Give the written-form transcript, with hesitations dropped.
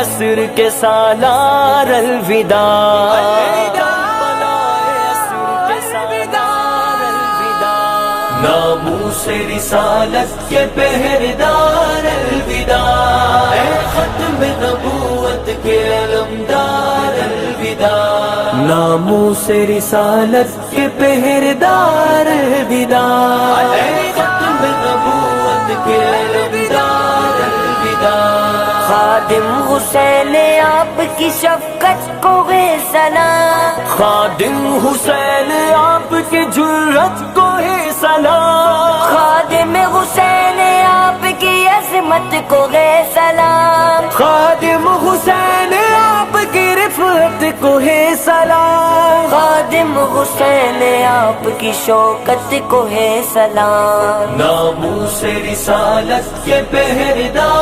عصر کے سالار الوداع، ناموس رسالت کے پہرےدار الوداع، اے ختم نبوت کے علمدار الوداع، ناموس رسالت کے پہرےدار الوداع، اے ختم نبوت کے علمدار الوداع، خادم حسین آپ کی شفقت کو ہے سلام، خادم حسین آپ کی جرت کو ہے سلام، خادم حسین آپ کی عظمت کو ہے سلام، خادم حسین آپ کی رفعت کو ہے سلام، خادم حسین آپ کی شوکت کو ہے سلام، ناموس رسالت کے پہرےدار